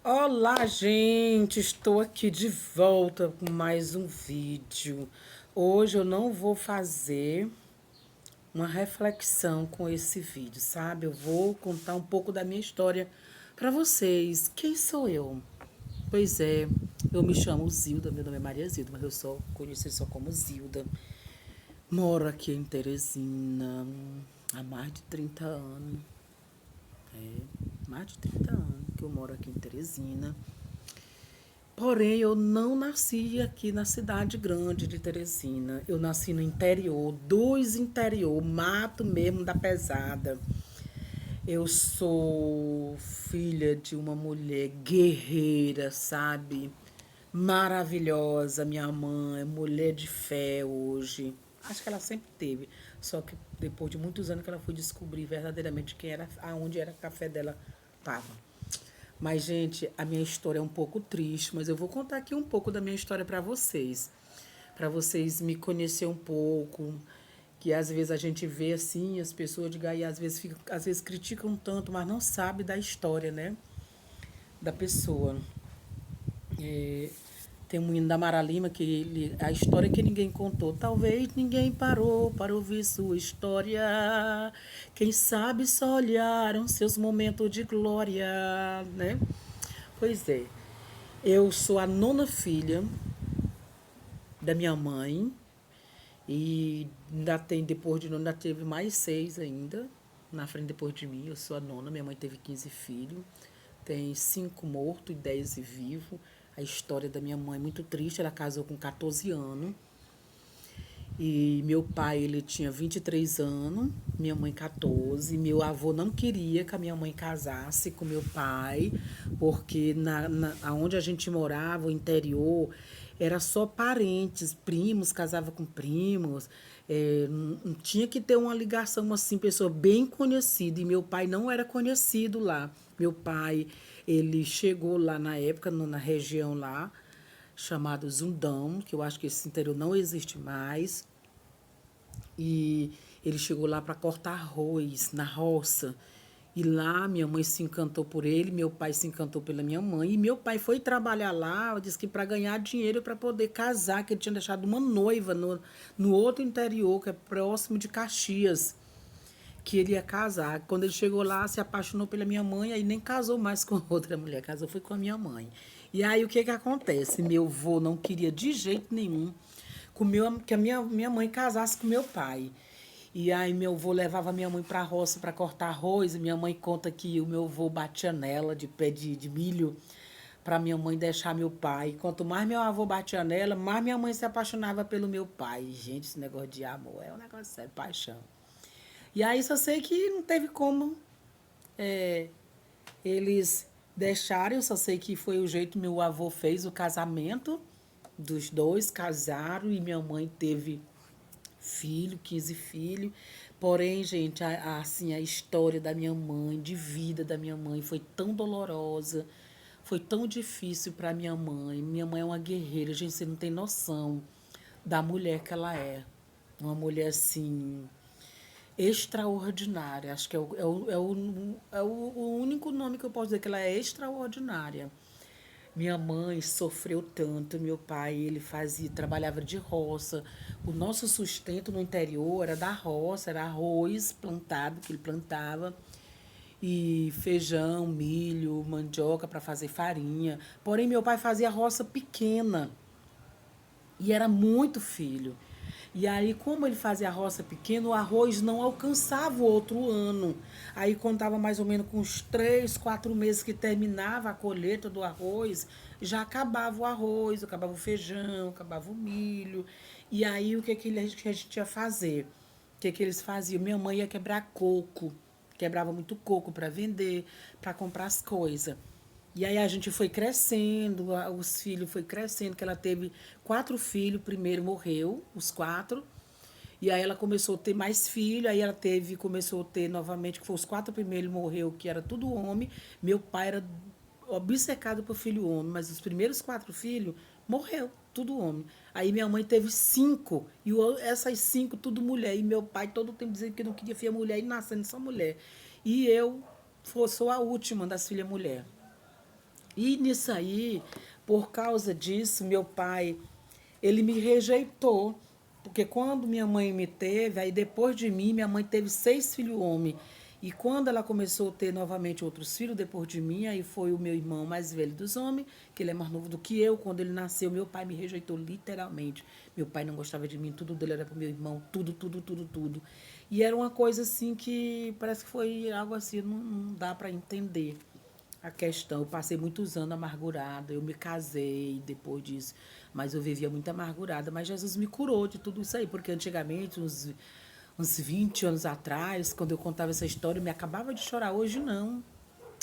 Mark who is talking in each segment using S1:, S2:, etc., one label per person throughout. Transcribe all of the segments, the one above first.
S1: Olá, gente! Estou aqui de volta com mais um vídeo. Hoje eu não vou fazer uma reflexão com esse vídeo, sabe? Eu vou contar um pouco da minha história para vocês. Quem sou eu? Pois é, eu me chamo Zilda, meu nome é Maria Zilda, mas eu sou conhecida só como Zilda. Moro aqui em Teresina há mais de 30 anos. Mais de 30 anos que eu moro aqui em Teresina. Porém, eu não nasci aqui na cidade grande de Teresina. Eu nasci no interior, dos interior, mato mesmo da pesada. Eu sou filha de uma mulher guerreira, sabe? Maravilhosa, minha mãe, mulher de fé hoje. Acho que ela sempre teve. Só que depois de muitos anos que ela foi descobrir verdadeiramente quem era, aonde era que a fé dela estava. Mas, gente, a minha história é um pouco triste, mas eu vou contar aqui um pouco da minha história para vocês me conhecer um pouco, que às vezes a gente vê assim, as pessoas de Gaia às vezes criticam tanto, mas não sabe da história, né, da pessoa. É, tem um menino da Mara Lima que a história que ninguém contou. Talvez ninguém parou para ouvir sua história. Quem sabe só olharam seus momentos de glória, né? Pois é. Eu sou a nona filha da minha mãe e ainda tem depois de nona, ainda teve mais seis ainda na frente depois de mim. Eu sou a nona, minha mãe teve 15 filhos, tem cinco mortos e 10 vivos. A história da minha mãe é muito triste, ela casou com 14 anos. E meu pai, ele tinha 23 anos, minha mãe 14. Meu avô não queria que a minha mãe casasse com meu pai, porque onde a gente morava, o interior, era só parentes, primos, casava com primos. Não tinha que ter uma ligação assim, pessoa bem conhecida. E meu pai não era conhecido lá. Meu pai, ele chegou lá na época, na região lá, chamado Zundão, que eu acho que esse interior não existe mais. E ele chegou lá para cortar arroz na roça. E lá minha mãe se encantou por ele, meu pai se encantou pela minha mãe. E meu pai foi trabalhar lá, disse que para ganhar dinheiro para poder casar, que ele tinha deixado uma noiva no outro interior, que é próximo de Caxias, que ele ia casar. Quando ele chegou lá, se apaixonou pela minha mãe, aí nem casou mais com outra mulher, casou foi com a minha mãe. E aí o que que acontece? Meu avô não queria de jeito nenhum que a minha mãe casasse com meu pai. E aí meu avô levava minha mãe para a roça para cortar arroz, e minha mãe conta que o meu avô batia nela de pé de milho para minha mãe deixar meu pai. Quanto mais meu avô batia nela, mais minha mãe se apaixonava pelo meu pai. Gente, esse negócio de amor é um negócio sério, paixão. E aí só sei que não teve como é, eles deixaram, eu só sei que foi o jeito que meu avô fez o casamento dos dois, casaram e minha mãe teve filho, 15 filhos. Porém, gente, assim, a história da minha mãe, de vida da minha mãe, foi tão dolorosa, foi tão difícil para minha mãe. Minha mãe é uma guerreira, gente, você não tem noção da mulher que ela é. Uma mulher assim extraordinária. Acho que é o único nome que eu posso dizer que ela é extraordinária. Minha mãe sofreu tanto, meu pai, ele trabalhava de roça. O nosso sustento no interior era da roça, era arroz plantado, que ele plantava, e feijão, milho, mandioca para fazer farinha. Porém, meu pai fazia roça pequena. E era muito filho. E aí, como ele fazia a roça pequena, o arroz não alcançava o outro ano. Aí, quando estava mais ou menos com uns 3, 4 meses que terminava a colheita do arroz, já acabava o arroz, acabava o feijão, acabava o milho. E aí, o que a gente ia fazer? O que eles faziam? Minha mãe ia quebrar coco. Quebrava muito coco para vender, para comprar as coisas. E aí a gente foi crescendo, os filhos foi crescendo, que ela teve 4 filhos, primeiro morreu, os 4. E aí ela começou a ter mais filhos, aí ela começou a ter novamente, que foi os 4 primeiros morreu, que era tudo homem. Meu pai era obcecado por filho homem, mas os primeiros 4 filhos morreu, tudo homem. Aí minha mãe teve 5, e essas 5 tudo mulher. E meu pai todo o tempo dizendo que não queria filha mulher, e nascendo só mulher. E eu sou a última das filhas mulher. E nisso aí, por causa disso, meu pai, ele me rejeitou. Porque quando minha mãe me teve, aí depois de mim, minha mãe teve 6 filhos homens. E quando ela começou a ter novamente outros filhos depois de mim, aí foi o meu irmão mais velho dos homens, que ele é mais novo do que eu. Quando ele nasceu, meu pai me rejeitou literalmente. Meu pai não gostava de mim, tudo dele era pro meu irmão, tudo, tudo, tudo, tudo. E era uma coisa assim que parece que foi algo assim, não dá para entender a questão. Eu passei muitos anos amargurada, eu me casei depois disso, mas eu vivia muito amargurada. Mas Jesus me curou de tudo isso aí, porque antigamente, uns 20 anos atrás, quando eu contava essa história, eu me acabava de chorar. Hoje não.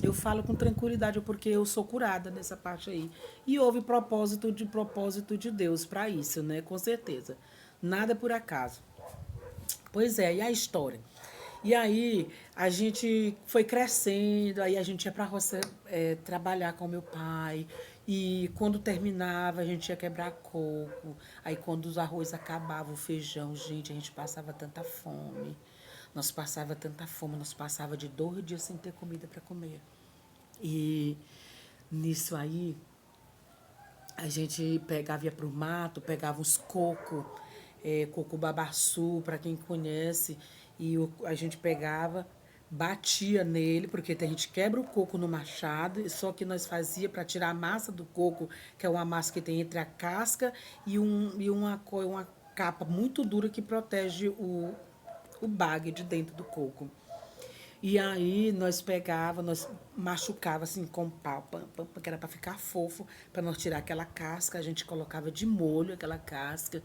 S1: Eu falo com tranquilidade porque eu sou curada nessa parte aí. E houve propósito de Deus para isso, né? Com certeza. Nada por acaso. Pois é, e a história? E aí a gente foi crescendo, aí a gente ia pra roça trabalhar com meu pai. E quando terminava, a gente ia quebrar coco. Aí quando os arroz acabavam, o feijão, gente, a gente passava tanta fome. Nós passava tanta fome, nós passava de 2 dias sem ter comida para comer. E nisso aí, a gente pegava, ia pro mato, pegava uns coco, coco babaçu, para quem conhece, e a gente pegava, batia nele, porque a gente quebra o coco no machado, só que nós fazia para tirar a massa do coco, que é uma massa que tem entre a casca uma capa muito dura que protege o bague de dentro do coco. E aí nós pegava, nós machucava assim com o pau, que era para ficar fofo, para nós tirar aquela casca, a gente colocava de molho aquela casca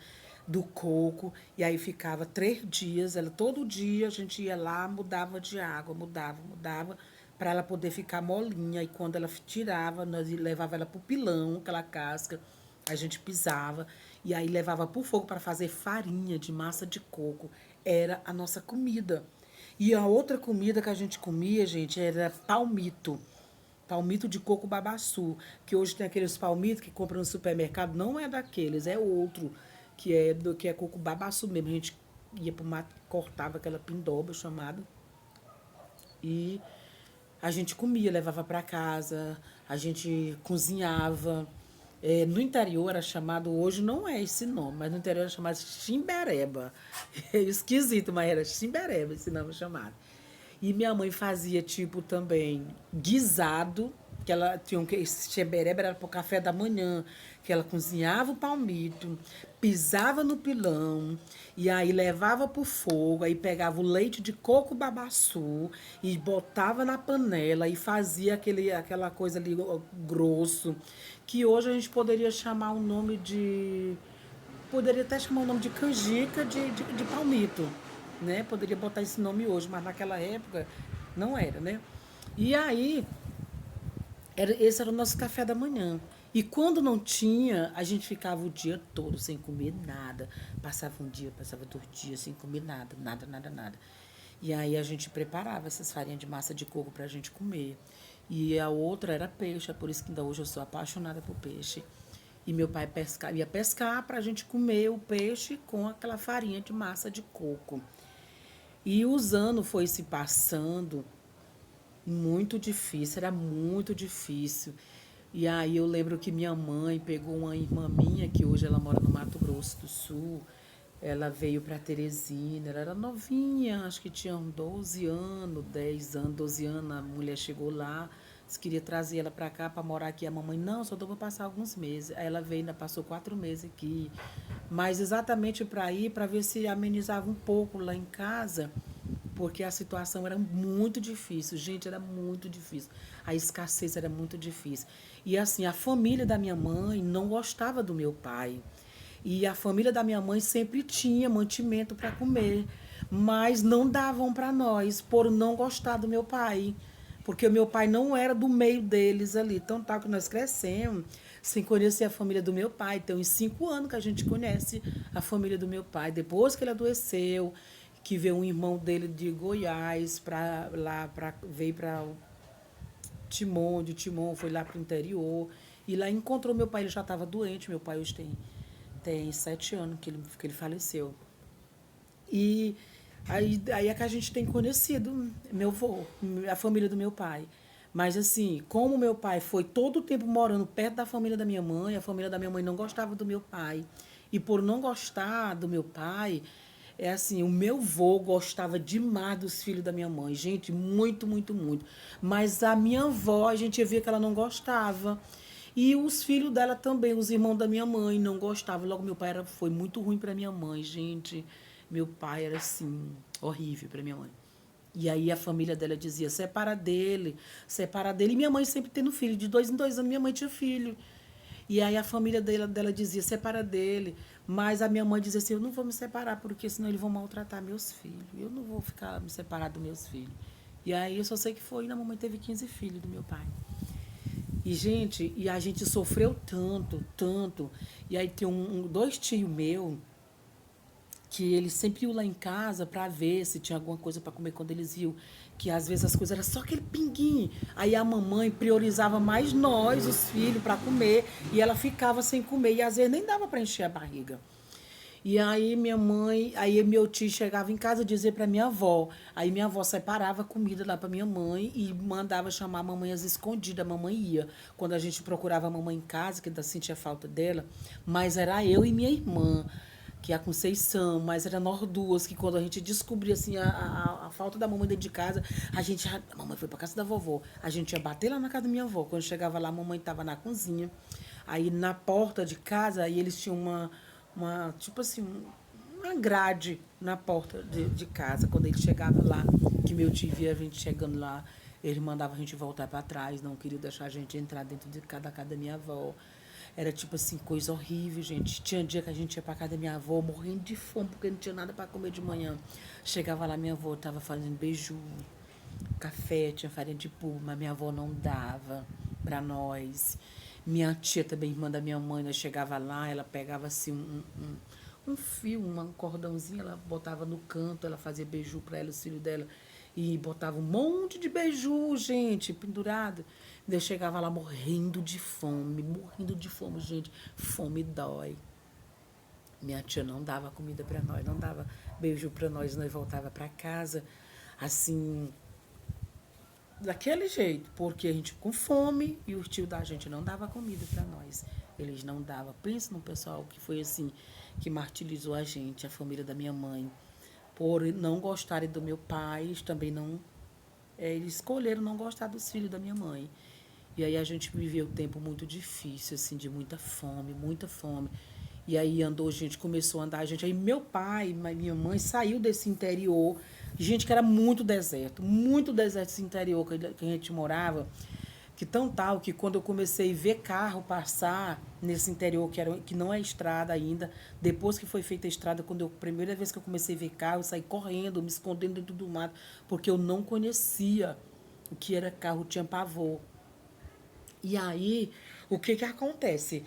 S1: do coco, e aí ficava 3 dias, ela todo dia a gente ia lá, mudava de água, mudava, para ela poder ficar molinha, e quando ela tirava, nós levava ela pro pilão, aquela casca, a gente pisava, e aí levava pro fogo para fazer farinha de massa de coco, era a nossa comida. E a outra comida que a gente comia, gente, era palmito. Palmito de coco babaçu. Que hoje tem aqueles palmitos que compram no supermercado. Não é daqueles, é outro. Que é coco babaçu mesmo. A gente ia pro mato, cortava aquela pindoba chamada. E a gente comia, levava para casa, a gente cozinhava. No interior era chamado, hoje não é esse nome, mas no interior era chamado chimbereba. É esquisito, mas era chimbereba esse nome chamado. E minha mãe fazia tipo também guisado, que ela tinha esse chimbereba era pro café da manhã, que ela cozinhava o palmito, pisava no pilão e aí levava pro fogo, aí pegava o leite de coco babaçu e botava na panela e fazia aquela coisa ali grosso, que hoje a gente poderia chamar o nome de poderia até chamar o nome de canjica de palmito, né? Poderia botar esse nome hoje, mas naquela época não era, né? E aí esse era o nosso café da manhã. E quando não tinha, a gente ficava o dia todo sem comer nada. Passava um dia, passava 2 dias sem comer nada, nada, nada, nada. E aí a gente preparava essas farinhas de massa de coco para a gente comer. E a outra era peixe, é por isso que ainda hoje eu sou apaixonada por peixe. E meu pai ia pescar para a gente comer o peixe com aquela farinha de massa de coco. E os anos foi se passando, muito difícil, era muito difícil. E aí eu lembro que minha mãe pegou uma irmã minha, que hoje ela mora no Mato Grosso do Sul. Ela veio para Teresina, ela era novinha, acho que tinha uns 12 anos, 10 anos, 12 anos. A mulher chegou lá, queria trazer ela para cá para morar aqui. A mamãe, não, só dou para passar alguns meses. Aí ela veio, ainda passou 4 meses aqui. Mas exatamente para ir, para ver se amenizava um pouco lá em casa, porque a situação era muito difícil, gente, era muito difícil. A escassez era muito difícil. E assim, a família da minha mãe não gostava do meu pai. E a família da minha mãe sempre tinha mantimento para comer, mas não davam para nós por não gostar do meu pai. Porque o meu pai não era do meio deles ali. Então, tal que nós crescemos sem conhecer a família do meu pai. Tem uns 5 anos que a gente conhece a família do meu pai. Depois que ele adoeceu, que veio um irmão dele de Goiás para lá, veio para Timon, de Timon, foi lá para o interior. E lá encontrou meu pai, ele já estava doente. Meu pai hoje tem 7 anos que ele faleceu. E aí é que a gente tem conhecido meu avô, a família do meu pai. Mas assim, como meu pai foi todo o tempo morando perto da família da minha mãe, a família da minha mãe não gostava do meu pai. E por não gostar do meu pai, é assim, o meu vô gostava demais dos filhos da minha mãe. Gente, muito, muito, muito. Mas a minha avó, a gente via que ela não gostava. E os filhos dela também, os irmãos da minha mãe, não gostavam. Logo, meu pai foi muito ruim para minha mãe, gente. Meu pai era assim, horrível para minha mãe. E aí a família dela dizia, separa dele, separa dele. E minha mãe sempre tendo filho, de 2 em 2 anos minha mãe tinha filho. E aí a família dela dizia, separa dele. Mas a minha mãe dizia assim, eu não vou me separar, porque senão eles vão maltratar meus filhos. Eu não vou ficar me separar dos meus filhos. E aí eu só sei que foi, e a mamãe teve 15 filhos do meu pai. E, gente, e a gente sofreu tanto, tanto. E aí tem dois tios meus que eles sempre iam lá em casa para ver se tinha alguma coisa para comer quando eles viam que às vezes as coisas eram só aquele pinguinho. Aí a mamãe priorizava mais nós, os filhos, para comer, e ela ficava sem comer e às vezes nem dava para encher a barriga. E aí minha mãe, aí meu tio chegava em casa e dizia para minha avó. Aí minha avó separava a comida lá para minha mãe e mandava chamar a mamãe às escondidas. A mamãe ia. Quando a gente procurava a mamãe em casa, que ainda sentia falta dela, mas era eu e minha irmã, que é a Conceição, mas era nós duas, que quando a gente descobria assim, a falta da mamãe dentro de casa, a mamãe foi para casa da vovó, a gente ia bater lá na casa da minha avó. Quando chegava lá, a mamãe estava na cozinha. Aí na porta de casa, aí eles tinham tipo assim, uma grade na porta de casa. Quando ele chegava lá, que meu tio via a gente chegando lá, ele mandava a gente voltar para trás, não queria deixar a gente entrar dentro da casa da minha avó. Era tipo assim, coisa horrível, gente. Tinha dia que a gente ia pra casa da minha avó, morrendo de fome, porque não tinha nada para comer de manhã. Chegava lá, minha avó tava fazendo beiju, café, tinha farinha de pulpa, mas minha avó não dava para nós. Minha tia também, irmã da minha mãe, nós chegava lá, ela pegava assim um fio, um cordãozinho, ela botava no canto, ela fazia beiju para ela, os filhos dela, e botava um monte de beiju, gente, pendurado. Daí eu chegava lá morrendo de fome, gente. Fome dói. Minha tia não dava comida para nós, não dava beiju para nós voltava para casa, assim, daquele jeito, porque a gente com fome e o tio da gente não dava comida para nós. Eles não davam. Pensa no pessoal que foi assim, que martirizou a gente, a família da minha mãe, por não gostarem do meu pai, eles também não. Eles escolheram não gostar dos filhos da minha mãe. E aí a gente viveu um tempo muito difícil, assim, de muita fome, muita fome. E aí andou, a gente começou a andar, a gente. Aí meu pai, minha mãe saiu desse interior, gente que era muito deserto esse interior que a gente morava, que tão tal que quando eu comecei a ver carro passar nesse interior que não é estrada ainda, depois que foi feita a estrada, primeira vez que eu comecei a ver carro, eu saí correndo, me escondendo dentro do mato, porque eu não conhecia o que era carro, tinha pavor. E aí, o que que acontece?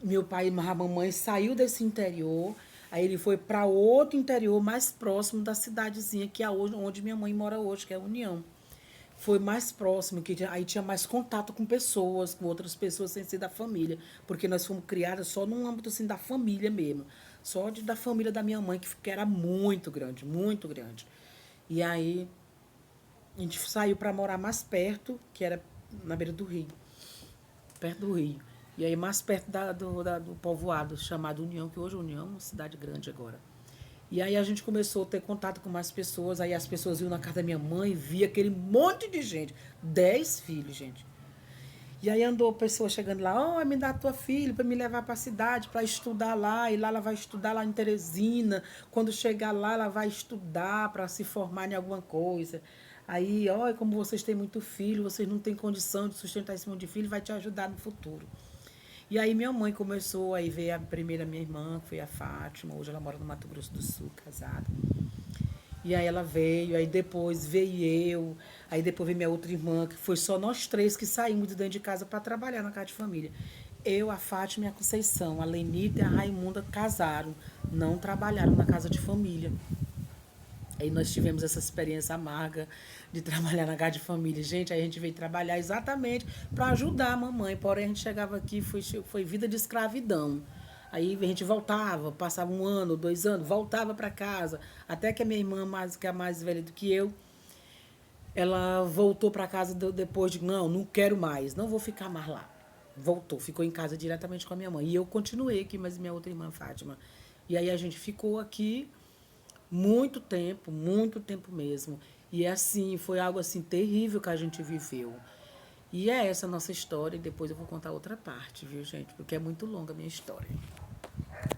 S1: Meu pai e a mamãe saiu desse interior, aí ele foi para outro interior mais próximo da cidadezinha que é onde minha mãe mora hoje, que é a União. Foi mais próximo, aí tinha mais contato com pessoas, com outras pessoas sem ser da família, porque nós fomos criadas só num âmbito assim da família mesmo, só da família da minha mãe, que era muito grande, muito grande. E aí a gente saiu para morar mais perto, que era na beira do rio, perto do rio. E aí mais perto do povoado chamado União, que hoje é União é uma cidade grande agora. E aí a gente começou a ter contato com mais pessoas, aí as pessoas iam na casa da minha mãe, via aquele monte de gente, 10 filhos, gente. E aí andou a pessoa chegando lá, me dá tua filha para me levar para a cidade, para estudar lá, e lá ela vai estudar lá em Teresina. Quando chegar lá, ela vai estudar para se formar em alguma coisa. Aí, como vocês têm muito filho, vocês não têm condição de sustentar esse monte de filho, vai te ajudar no futuro. E aí minha mãe começou a ver a primeira minha irmã, que foi a Fátima, hoje ela mora no Mato Grosso do Sul, casada. E aí ela veio, aí depois veio eu, aí depois veio minha outra irmã, que foi só nós três que saímos de dentro de casa para trabalhar na casa de família. Eu, a Fátima e a Conceição, a Lenita e a Raimunda casaram, não trabalharam na casa de família. Aí nós tivemos essa experiência amarga de trabalhar na casa de família. Gente, aí a gente veio trabalhar exatamente para ajudar a mamãe. Porém, a gente chegava aqui, foi vida de escravidão. Aí a gente voltava, passava 1 ano, 2 anos, voltava para casa. Até que a minha irmã, que é mais velha do que eu, Ela voltou para casa depois de, não, não quero mais, não vou ficar mais lá. Voltou, ficou em casa diretamente com a minha mãe. E eu continuei aqui, mas minha outra irmã, Fátima. E aí a gente ficou aqui muito tempo mesmo. E assim, foi algo assim terrível que a gente viveu. E é essa a nossa história, e depois eu vou contar outra parte, viu, gente? Porque é muito longa a minha história.